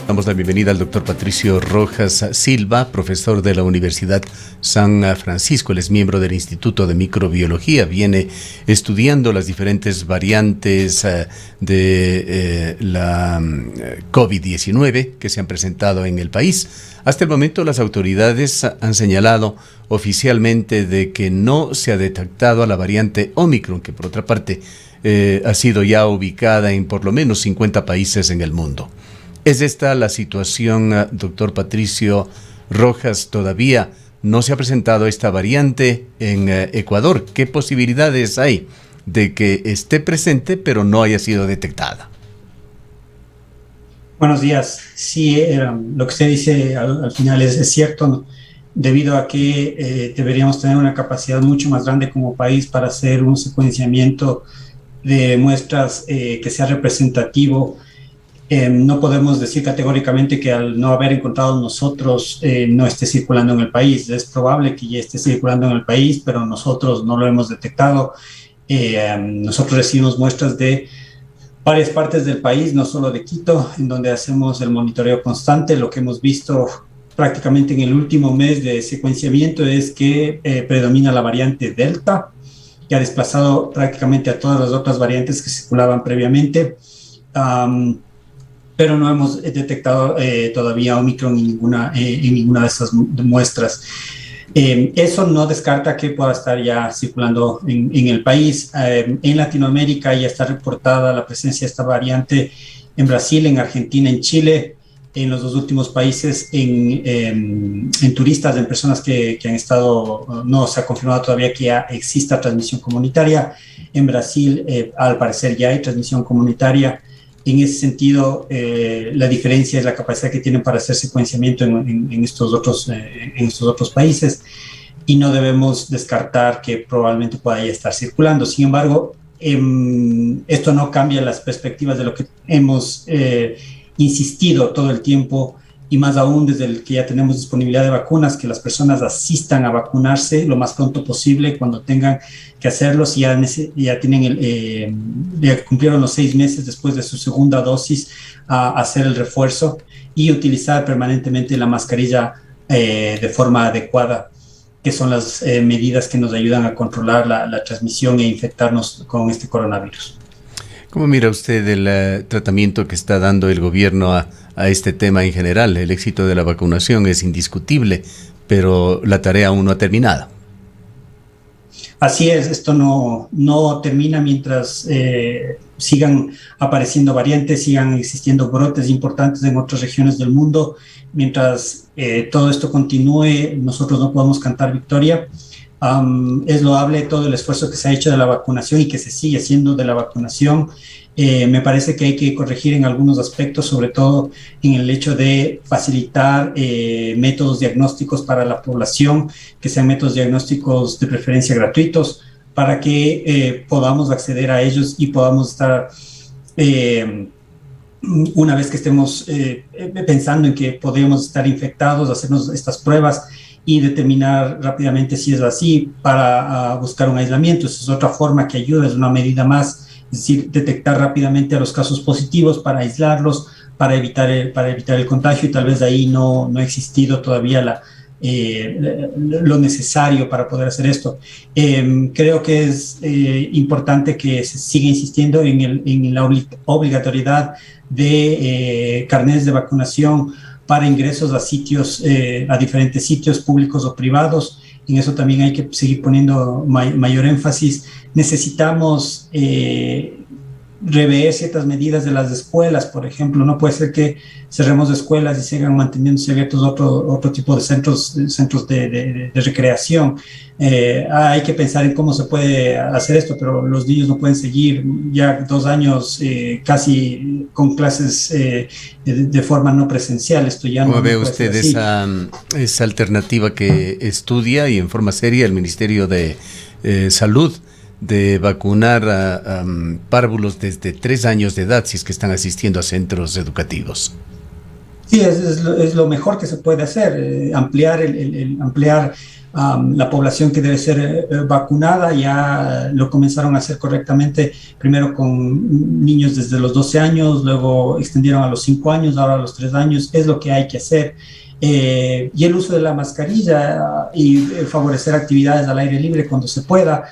Damos la bienvenida al doctor Patricio Rojas Silva, profesor de la Universidad San Francisco. Él es miembro del Instituto de Microbiología. Viene estudiando las diferentes variantes de la COVID-19 que se han presentado en el país. Hasta el momento, las autoridades han señalado oficialmente de que no se ha detectado a la variante Omicron, que por otra parte ha sido ya ubicada en por lo menos 50 países en el mundo. ¿Es esta la situación, doctor Patricio Rojas? Todavía no se ha presentado esta variante en Ecuador. ¿Qué posibilidades hay de que esté presente pero no haya sido detectada? Buenos días. Sí, lo que usted dice al final es cierto, ¿no? Debido a que deberíamos tener una capacidad mucho más grande como país para hacer un secuenciamiento de muestras que sea representativo. No podemos decir categóricamente que al no haber encontrado nosotros no esté circulando en el país. Es probable que ya esté circulando en el país, pero nosotros no lo hemos detectado. Nosotros recibimos muestras de varias partes del país, no solo de Quito, en donde hacemos el monitoreo constante. Lo que hemos visto prácticamente en el último mes de secuenciamiento es que predomina la variante Delta, que ha desplazado prácticamente a todas las otras variantes que circulaban previamente. Pero no hemos detectado todavía Omicron en ninguna de esas muestras. Eso no descarta que pueda estar ya circulando en el país. En Latinoamérica ya está reportada la presencia de esta variante en Brasil, en Argentina, en Chile, en los dos últimos países, en turistas, en personas que han estado, no se ha confirmado todavía que ya exista transmisión comunitaria. En Brasil, al parecer ya hay transmisión comunitaria. En ese sentido, la diferencia es la capacidad que tienen para hacer secuenciamiento en estos otros países, y no debemos descartar que probablemente pueda ya estar circulando. Sin embargo, esto no cambia las perspectivas de lo que hemos insistido todo el tiempo, y más aún desde el que ya tenemos disponibilidad de vacunas, que las personas asistan a vacunarse lo más pronto posible cuando tengan que hacerlo, si ya tienen ya cumplieron los 6 meses después de su segunda dosis, a hacer el refuerzo y utilizar permanentemente la mascarilla de forma adecuada, que son las medidas que nos ayudan a controlar la transmisión e infectarnos con este coronavirus. ¿Cómo mira usted el tratamiento que está dando el gobierno a este tema en general? El éxito de la vacunación es indiscutible, pero la tarea aún no ha terminado. Así es, esto no termina mientras sigan apareciendo variantes, sigan existiendo brotes importantes en otras regiones del mundo. Mientras todo esto continúe, nosotros no podemos cantar victoria. Es loable todo el esfuerzo que se ha hecho de la vacunación y que se sigue haciendo de la vacunación. Me parece que hay que corregir en algunos aspectos, sobre todo en el hecho de facilitar métodos diagnósticos para la población, que sean métodos diagnósticos de preferencia gratuitos, para que podamos acceder a ellos y podamos estar, una vez que estemos pensando en que podemos estar infectados, hacernos estas pruebas y determinar rápidamente si es así para buscar un aislamiento. Esa es otra forma que ayuda, es una medida más, es decir, detectar rápidamente a los casos positivos para aislarlos, para evitar el contagio, y tal vez ahí no ha existido todavía lo necesario para poder hacer esto. Creo que es importante que se siga insistiendo en la obligatoriedad de carnets de vacunación para ingresos a sitios, a diferentes sitios públicos o privados. En eso también hay que seguir poniendo mayor énfasis. Necesitamos rever ciertas medidas de las escuelas, por ejemplo. No puede ser que cerremos escuelas y sigan manteniéndose abiertos otro tipo de centros de recreación. Hay que pensar en cómo se puede hacer esto, pero los niños no pueden seguir ya 2 años casi con clases de forma no presencial. Esto ya ¿Cómo no ve puede ser usted así. esa alternativa que estudia y en forma seria el Ministerio de Salud, de vacunar a párvulos desde 3 años de edad, si es que están asistiendo a centros educativos? Sí, es lo mejor que se puede hacer, ampliar la población que debe ser vacunada. Ya lo comenzaron a hacer correctamente, primero con niños desde los 12 años, luego extendieron a los 5 años, ahora a los 3 años. Es lo que hay que hacer. Y el uso de la mascarilla y favorecer actividades al aire libre cuando se pueda,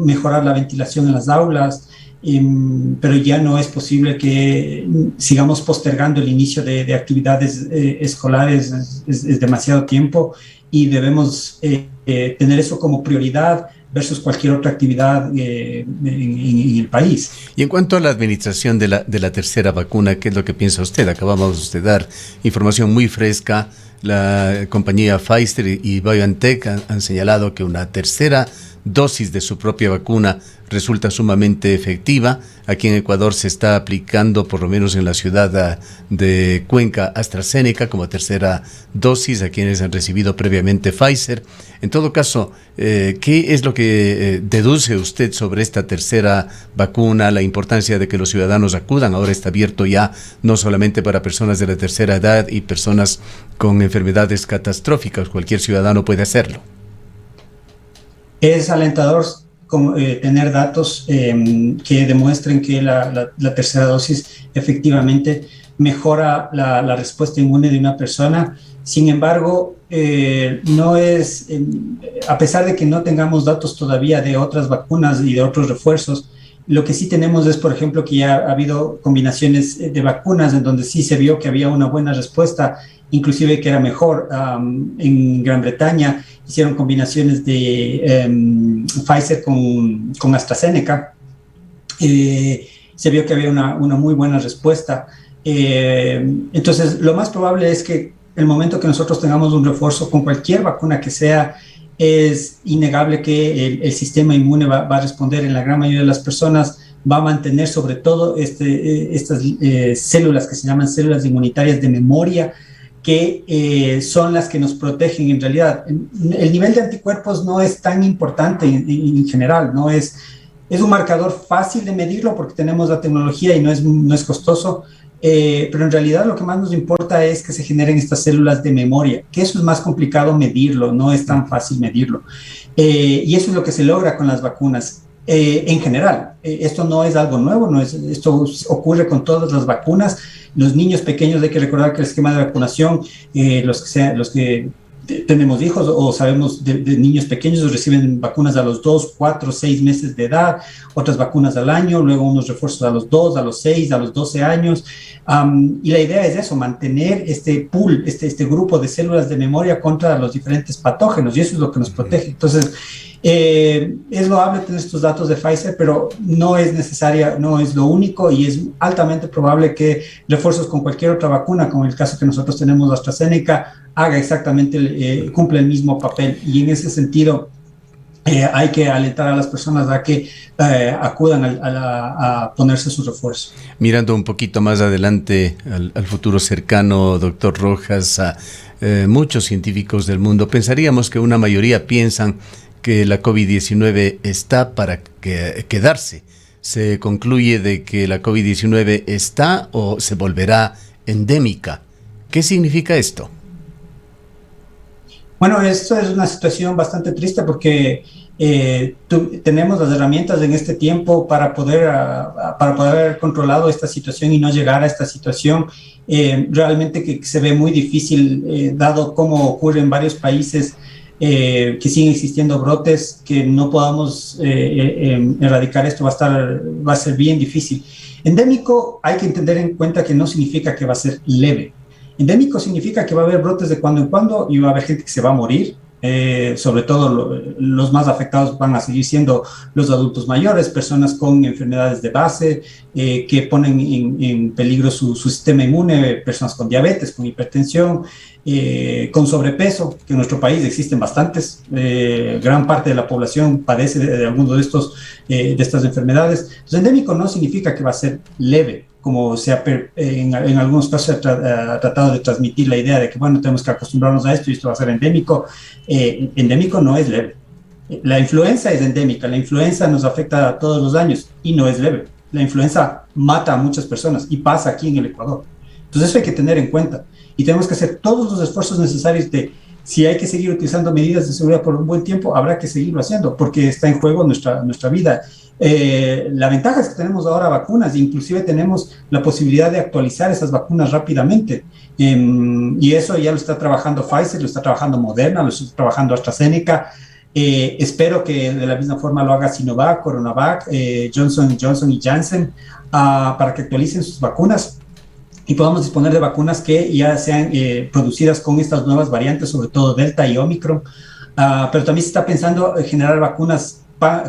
mejorar la ventilación en las aulas. Pero ya no es posible que sigamos postergando el inicio de actividades escolares. Es demasiado tiempo y debemos tener eso como prioridad versus cualquier otra actividad en el país. Y en cuanto a la administración de la tercera vacuna, ¿qué es lo que piensa usted? Acabamos de dar información muy fresca. La compañía Pfizer y BioNTech han señalado que una tercera dosis de su propia vacuna resulta sumamente efectiva. Aquí en Ecuador se está aplicando, por lo menos en la ciudad de Cuenca, AstraZeneca como tercera dosis a quienes han recibido previamente Pfizer. En todo caso, ¿qué es lo que deduce usted sobre esta tercera vacuna, la importancia de que los ciudadanos acudan? Ahora está abierto ya no solamente para personas de la tercera edad y personas con enfermedades catastróficas, cualquier ciudadano puede hacerlo. Es alentador tener datos que demuestren que la tercera dosis efectivamente mejora la respuesta inmune de una persona. Sin embargo, no es, a pesar de que no tengamos datos todavía de otras vacunas y de otros refuerzos, lo que sí tenemos es, por ejemplo, que ya ha habido combinaciones de vacunas en donde sí se vio que había una buena respuesta, inclusive que era mejor. En Gran Bretaña hicieron combinaciones de Pfizer con AstraZeneca. Se vio que había una muy buena respuesta. Entonces, lo más probable es que el momento que nosotros tengamos un refuerzo con cualquier vacuna que sea, es innegable que el sistema inmune va a responder en la gran mayoría de las personas, va a mantener sobre todo estas células que se llaman células inmunitarias de memoria, que son las que nos protegen. En realidad, el nivel de anticuerpos no es tan importante en general, es un marcador fácil de medirlo porque tenemos la tecnología y no es costoso, pero en realidad lo que más nos importa es que se generen estas células de memoria, que eso es más complicado medirlo, no es tan fácil medirlo. Y eso es lo que se logra con las vacunas. En general, esto no es algo nuevo, esto ocurre con todas las vacunas. Los niños pequeños, hay que recordar que el esquema de vacunación, los que tenemos hijos o sabemos de niños pequeños, reciben vacunas a los 2, 4, 6 meses de edad, otras vacunas al año, luego unos refuerzos a los 2, a los 6, a los 12 años. Y la idea es eso, mantener este pool, este grupo de células de memoria contra los diferentes patógenos, y eso es lo que nos protege. Entonces, es loable tener estos datos de Pfizer, pero no es necesaria, no es lo único, y es altamente probable que refuerzos con cualquier otra vacuna, como el caso que nosotros tenemos, AstraZeneca, haga exactamente, cumple el mismo papel. Y en ese sentido, hay que alentar a las personas a que acudan a ponerse su refuerzo. Mirando un poquito más adelante al futuro cercano, doctor Rojas, muchos científicos del mundo pensaríamos que una mayoría piensan que la COVID-19 está para quedarse. Se concluye de que la COVID-19 está o se volverá endémica. ¿Qué significa esto? Bueno, esto es una situación bastante triste porque tenemos las herramientas en este tiempo para poder haber controlado esta situación y no llegar a esta situación. Realmente que se ve muy difícil, dado cómo ocurre en varios países, que siguen existiendo brotes, que no podamos erradicar esto. Va a ser bien difícil. Endémico, hay que tener en cuenta que no significa que va a ser leve. Endémico significa que va a haber brotes de cuando en cuando y va a haber gente que se va a morir. Sobre todo los más afectados van a seguir siendo los adultos mayores, personas con enfermedades de base, que ponen en peligro su sistema inmune, personas con diabetes, con hipertensión, con sobrepeso, que en nuestro país existen bastantes. Gran parte de la población padece de alguno de estas enfermedades. Entonces, endémico no significa que va a ser leve, como en algunos casos ha tratado de transmitir la idea de que, bueno, tenemos que acostumbrarnos a esto y esto va a ser endémico. Endémico no es leve. La influenza es endémica, la influenza nos afecta todos los años y no es leve. La influenza mata a muchas personas y pasa aquí en el Ecuador. Entonces eso hay que tener en cuenta y tenemos que hacer todos los esfuerzos necesarios de si hay que seguir utilizando medidas de seguridad por un buen tiempo, habrá que seguirlo haciendo, porque está en juego nuestra vida. La ventaja es que tenemos ahora vacunas, inclusive tenemos la posibilidad de actualizar esas vacunas rápidamente. Y eso ya lo está trabajando Pfizer, lo está trabajando Moderna, lo está trabajando AstraZeneca. Espero que de la misma forma lo haga Sinovac, CoronaVac, Johnson Johnson y Janssen, para que actualicen sus vacunas y podamos disponer de vacunas que ya sean producidas con estas nuevas variantes, sobre todo Delta y Omicron. Pero también se está pensando en generar vacunas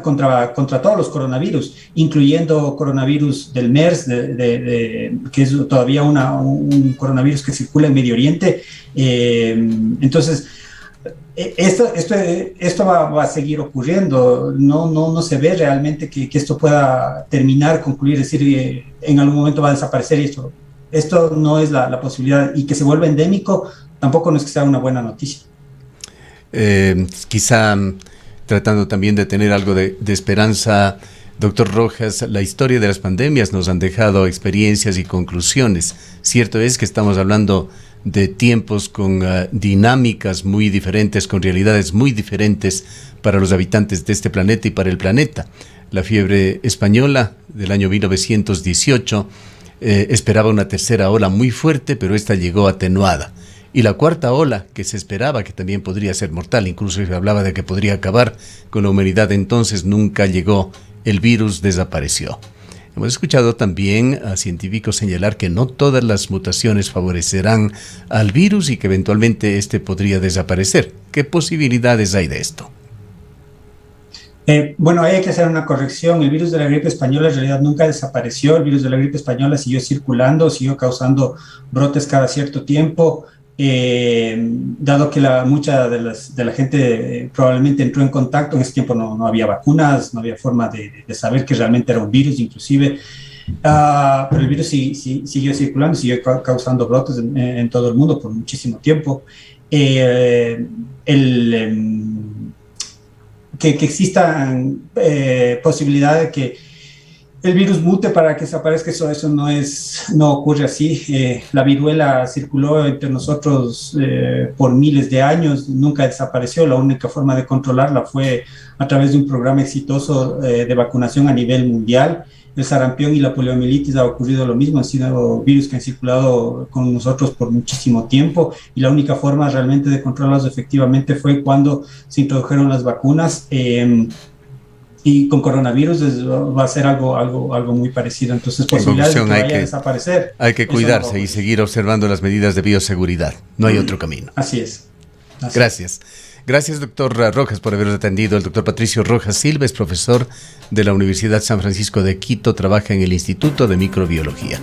contra todos los coronavirus, incluyendo coronavirus del MERS, que es todavía un coronavirus que circula en Medio Oriente. Entonces, esto va a seguir ocurriendo. No se ve realmente que esto pueda terminar, concluir, decir, en algún momento va a desaparecer y esto no es la posibilidad, y que se vuelva endémico tampoco no es que sea una buena noticia. Quizá tratando también de tener algo de esperanza, doctor Rojas, la historia de las pandemias nos han dejado experiencias y conclusiones. Cierto es que estamos hablando de tiempos con dinámicas muy diferentes, con realidades muy diferentes para los habitantes de este planeta y para el planeta. La fiebre española del año 1918 esperaba una tercera ola muy fuerte, pero esta llegó atenuada. Y la cuarta ola, que se esperaba que también podría ser mortal, incluso se hablaba de que podría acabar con la humanidad, entonces nunca llegó, el virus desapareció. Hemos escuchado también a científicos señalar que no todas las mutaciones favorecerán al virus y que eventualmente este podría desaparecer. ¿Qué posibilidades hay de esto? Bueno, hay que hacer una corrección. El virus de la gripe española en realidad nunca desapareció. El virus de la gripe española siguió circulando, siguió causando brotes cada cierto tiempo. Dado que mucha de la gente probablemente entró en contacto, en ese tiempo no había vacunas, no había forma de saber que realmente era un virus inclusive, pero el virus siguió circulando, siguió causando brotes en todo el mundo por muchísimo tiempo. Que exista posibilidad de que el virus mute para que desaparezca, eso no ocurre así. La viruela circuló entre nosotros por miles de años, nunca desapareció. La única forma de controlarla fue a través de un programa exitoso de vacunación a nivel mundial. El sarampión y la poliomielitis ha ocurrido lo mismo, han sido virus que han circulado con nosotros por muchísimo tiempo, y la única forma realmente de controlarlos efectivamente fue cuando se introdujeron las vacunas. Y con coronavirus va a ser algo muy parecido. Entonces, posibilidades de que vaya a desaparecer. Hay que cuidarse y seguir observando las medidas de bioseguridad. No hay otro camino. Así es. Gracias. Gracias, doctor Rojas, por habernos atendido. El doctor Patricio Rojas Silva es profesor de la Universidad San Francisco de Quito, trabaja en el Instituto de Microbiología.